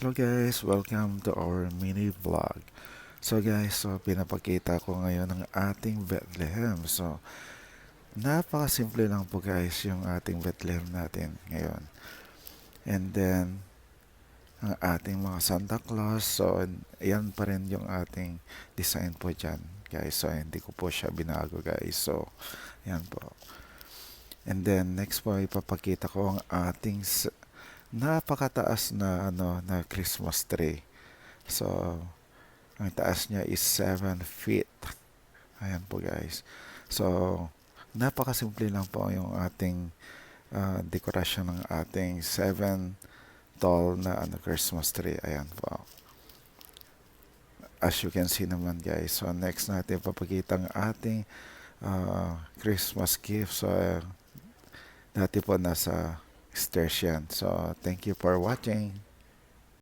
Hello guys, welcome to our mini vlog. So guys, pinapakita ko ngayon ang ating Bethlehem. So napakasimple lang po guys yung ating Bethlehem natin ngayon. And then ang ating mga Santa Claus. So ayan pa rin yung ating design po dyan guys. So hindi ko po siya binago guys. So ayan po. And then next po ipapakita ko ang ating napakataas na na Christmas tree. So ang taas niya is 7 feet. Ayan po guys. So, napakasimple lang po yung ating dekorasyon ng ating 7 tall na Christmas tree. Ayan po. As you can see naman guys. So, next natin papakita ang ating Christmas gift. So, dati po nasa stairs yan. So, thank you for watching.